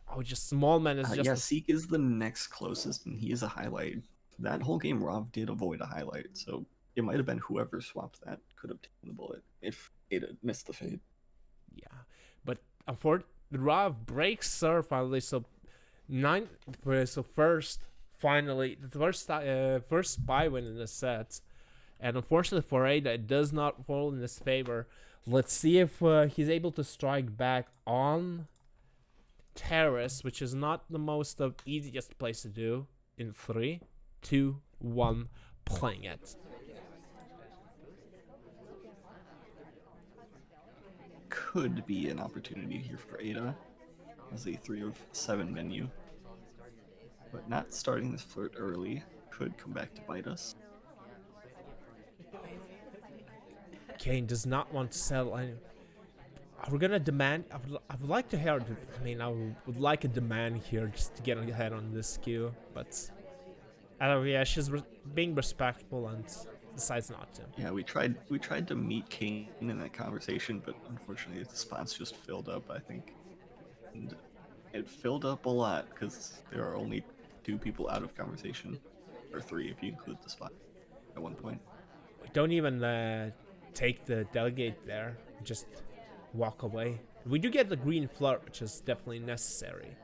Oh, just small man is just Yeah, Seek is the next closest, and he is a highlight. That whole game, Rav did avoid a highlight, so it might have been whoever swapped that could have taken the bullet if Ada missed the fade. yeah. But unfortunately, Rav breaks Sir finally. So finally the first spy win in the set, and unfortunately for Ada, it does not fall in his favor. Let's see if he's able to strike back on Terrace, which is not the most of easiest place to do. In 3, 2, 1, playing it. Could be an opportunity here for Ada as a 3 of 7 menu, but not starting this flirt early could come back to bite us. Kane does not want to sell any. Are we gonna demand? I would like to hear. I mean, I would like a demand here just to get ahead on this queue, but yeah, she's being respectful and decides not to. Yeah, we tried to meet Kane in that conversation, but unfortunately the spots just filled up, I think. And it filled up a lot because there are only 2 people out of conversation, or 3 if you include the spot at one point. We don't even take the delegate there. Just walk away. We do get the green flirt, which is definitely necessary.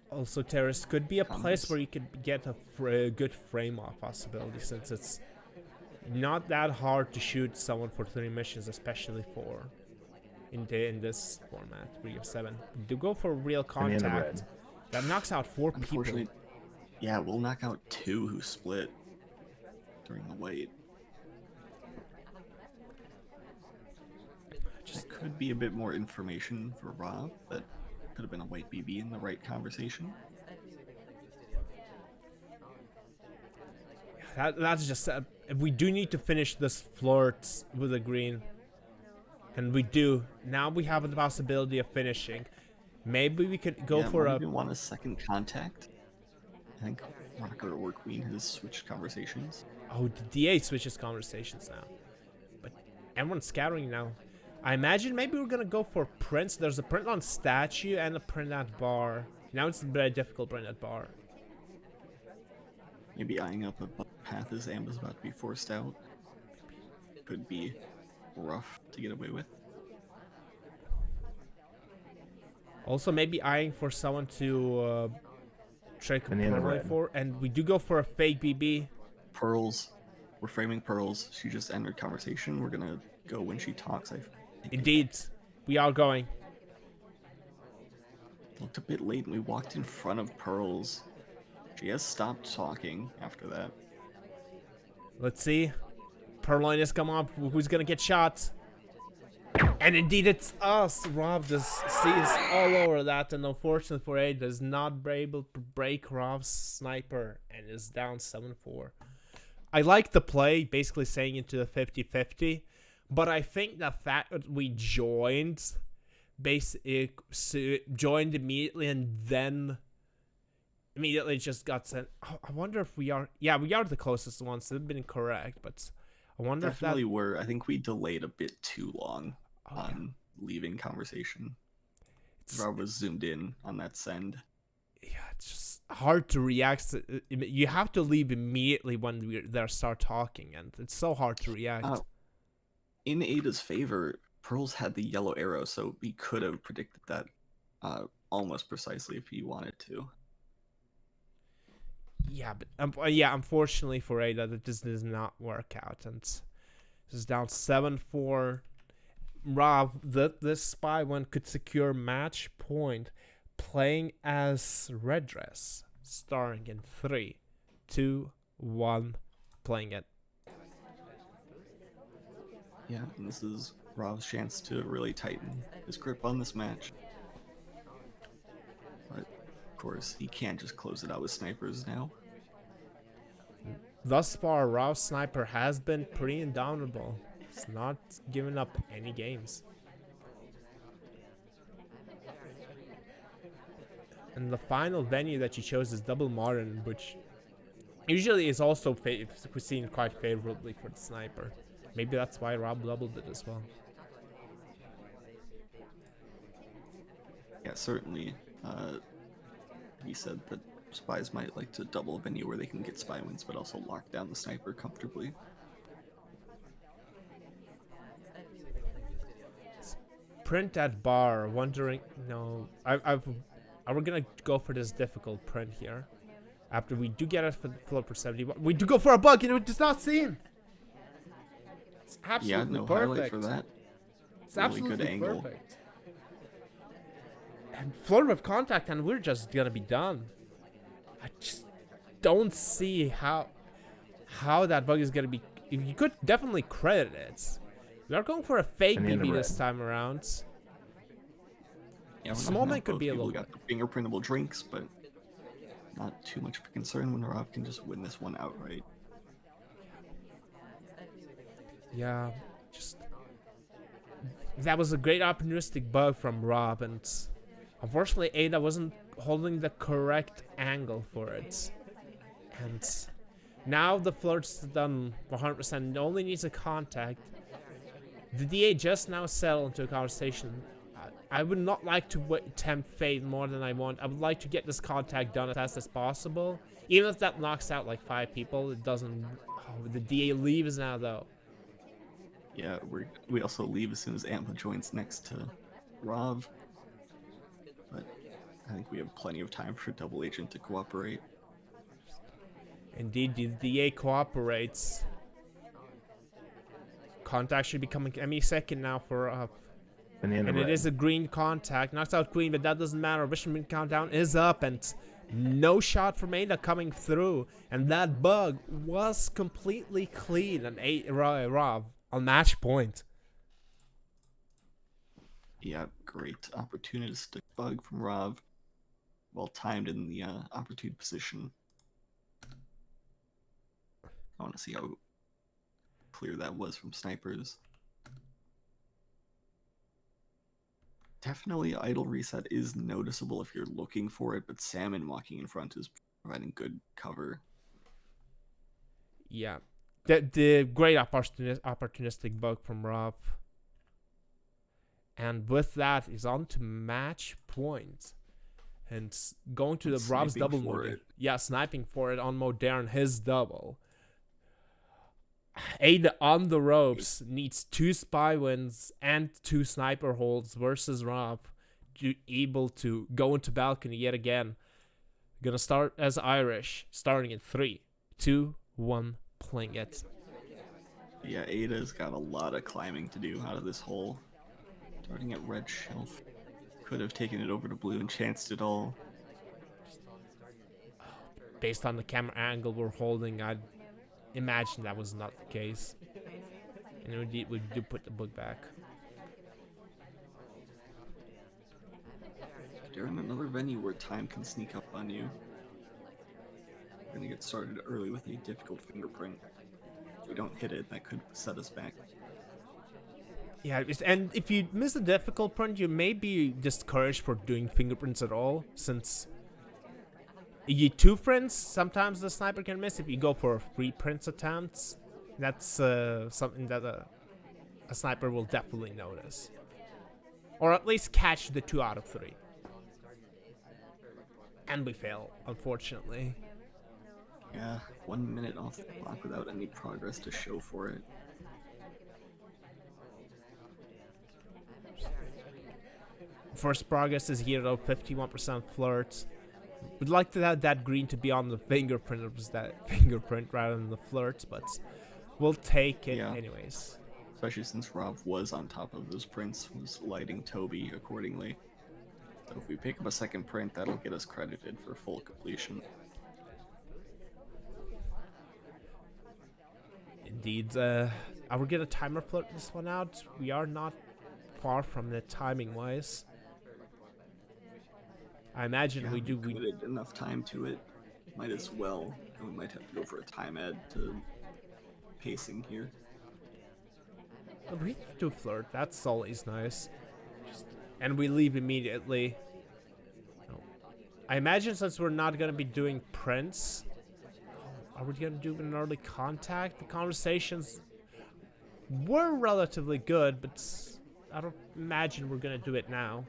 Also, Terrace could be a place where you could get a good frame-off possibility, since it's not that hard to shoot someone for 3 missions, especially in this format, 3 of 7. Do go for real contact. That knocks out 4 people. Yeah, we'll knock out 2 who split during the wait. Just could be a bit more information for Rob. That could have been a white BB in the right conversation. That's just we do need to finish this flirt with a green, and we do. Now we have the possibility of finishing. Maybe we could go for a. Want a second contact? I think Rocker or Queen has switched conversations. Oh, the DA switches conversations now, but everyone's scattering now. I imagine maybe we're gonna go for prints. There's a print on statue and a print at bar. Now it's a very difficult print at bar. Maybe eyeing up a path as Amber's about to be forced out. Could be rough to get away with. Also, maybe eyeing for someone to trick a for, and we do go for a fake BB. Pearls. We're framing Pearls. She just entered conversation. We're gonna go when she talks. Indeed, we are going. Looked a bit late and we walked in front of Pearls. She has stopped talking after that. Let's see. Purloin has come up. Who's gonna get shot? And indeed, it's us. Rob just sees all over that, and unfortunately for A, does not be able to break Rob's sniper and is down 7-4. I like the play, basically saying into the 50-50, but I think the fact that we joined immediately and then immediately just got sent. I wonder if we are. Yeah, we are the closest ones. They've been correct, but I wonder Definitely if that. were. I think we delayed a bit too long on leaving conversation. Rob was zoomed in on that send. Yeah, it's just hard to react. You have to leave immediately when they start talking, and it's so hard to react. In Ada's favor, Pearls had the yellow arrow, so he could have predicted that almost precisely if he wanted to. Yeah, but unfortunately for Ada, that this does not work out, and this is down 7-4. Rob, this spy one could secure match point, playing as Red Dress, starting in 3, 2, 1, playing it. Yeah, and this is Rob's chance to really tighten his grip on this match. But, of course, he can't just close it out with snipers now. Thus far, Rob's sniper has been pretty indomitable. It's not giving up any games. And the final venue that you chose is Double Modern, which usually is also seen quite favorably for the sniper. Maybe that's why Rob doubled it as well. Yeah, certainly. He said that spies might like to double a venue where they can get spy wins, but also lock down the sniper comfortably. Print at bar, wondering. No, are we gonna go for this difficult print here? After we do get it for the floor for 71, we do go for a bug, and it does not seem. It's absolutely Yeah, no perfect. highlight for that. It's Really absolutely good angle. perfect. And floor with contact, and we're just gonna be done. I just don't see how that bug is gonna be. You could definitely credit it. We are going for a fake Banana BB red. this time around. Yeah, Small man could both be a people little got the fingerprintable drinks, but not too much of a concern when Rob can just win this one outright. Yeah, just that was a great opportunistic bug from Rob, and unfortunately Ada wasn't holding the correct angle for it. And now the flirt's done 100%. It only needs a contact. The DA just now settled into a conversation. I would not like to tempt fate more than I want. I would like to get this contact done as fast as possible. Even if that knocks out like 5 people, it doesn't. Oh, the DA leaves now though. Yeah, we also leave as soon as Ampa joins next to Rav. But I think we have plenty of time for Double Agent to cooperate. Indeed, the DA cooperates. Contact should be coming any second now for Banana and red. it is a green contact. Knocks out green, but that doesn't matter. Vision countdown is up, and no shot from Ada coming through. And that bug was completely clean and Rav on match point. Yeah, great opportunistic bug from Rav. Well timed in the opportune position. I want to see how clear that was from snipers. Definitely idle reset is noticeable if you're looking for it, but Salmon walking in front is providing good cover. Yeah. The great opportunistic bug from Rob. And with that is on to match point. And going to the Rob's double mode. Yeah, sniping for it on Modern, his double. Ada on the ropes needs 2 spy wins and 2 sniper holds versus Rob to able to go into balcony yet again. Gonna start as Irish, starting in 3, 2, 1, playing it. Yeah, Ada's got a lot of climbing to do out of this hole. Starting at red shelf. Could have taken it over to blue and chanced it all. Based on the camera angle we're holding, I'd imagine that was not the case. And we do put the book back. They're in another venue where time can sneak up on you. We're gonna get started early with a difficult fingerprint. If we don't hit it, that could set us back. Yeah, and if you miss a difficult print, you may be discouraged for doing fingerprints at all, since you 2 prints, sometimes the sniper can miss. If you go for 3 prints attempts, that's something that a sniper will definitely notice. Or at least catch the 2 out of 3. And we fail, unfortunately. Yeah, 1 minute off the clock without any progress to show for it. First progress is here though, 51% flirt. We'd like to have that green to be on the fingerprint, rather than the flirt, but we'll take it anyways. Especially since Rob was on top of those prints, was lighting Toby accordingly. So if we pick up a second print, that'll get us credited for full completion. Indeed, are we gonna timer flirt this one out? We are not far from it timing wise. I imagine we do. We committed enough time to it. Might as well. And we might have to go for a time add to pacing here. We do flirt. That's always nice. And we leave immediately. I imagine since we're not gonna be doing prints, are we gonna do an early contact? The conversations were relatively good, but I don't imagine we're gonna do it now.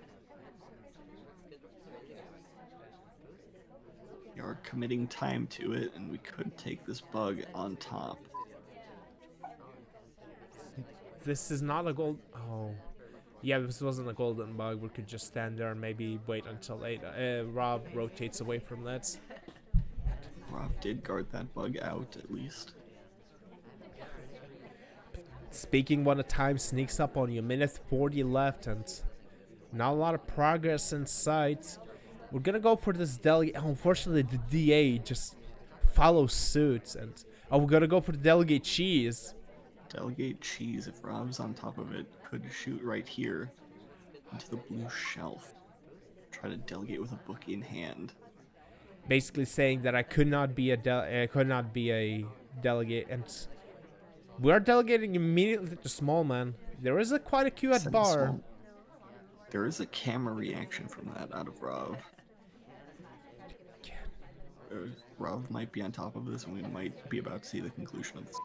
We are committing time to it, and we could take this bug on top. This is not a gold. Oh, yeah, this wasn't a golden bug. We could just stand there and maybe wait until Rob rotates away from that. Rob did guard that bug out, at least. Speaking when the time sneaks up on you, minute 40 left, and not a lot of progress in sight. We're gonna go for this delegate. Oh, unfortunately, the DA just follows suit, and we're gonna go for the delegate cheese. Delegate cheese, if Rob's on top of it, could shoot right here into the blue shelf. Try to delegate with a book in hand. Basically saying that I could not be a delegate, and we are delegating immediately to small man. There is quite a queue at Send bar. small. There is a camera reaction from that out of Rob. Rob might be on top of this, and we might be about to see the conclusion of this.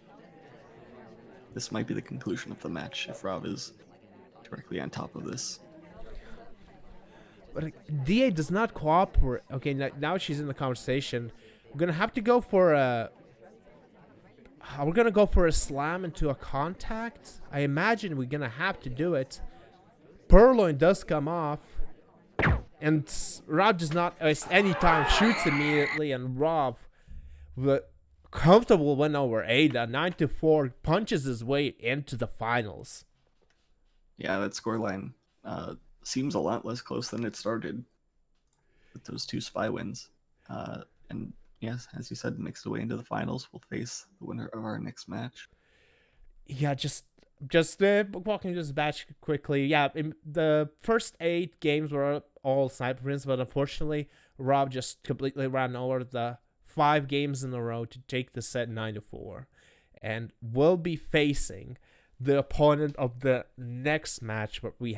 This might be the conclusion of the match if Rob is directly on top of this. But DA does not cooperate. Okay, now she's in the conversation. We're gonna have to go for a. We're gonna go for a slam into a contact. I imagine we're gonna have to do it. Purloin does come off, and Rob does not waste any time. Shoots immediately, and Rob, the comfortable win over Ada, 9-4, punches his way into the finals. Yeah, that scoreline seems a lot less close than it started with those two spy wins. And yes, as you said, makes the way into the finals. We'll face the winner of our next match. Yeah, just walking this batch quickly. Yeah, the first 8 games were all sniper wins, but unfortunately, Rob just completely ran over the 5 games in a row to take the set 9-4, and will be facing the opponent of the next match, but we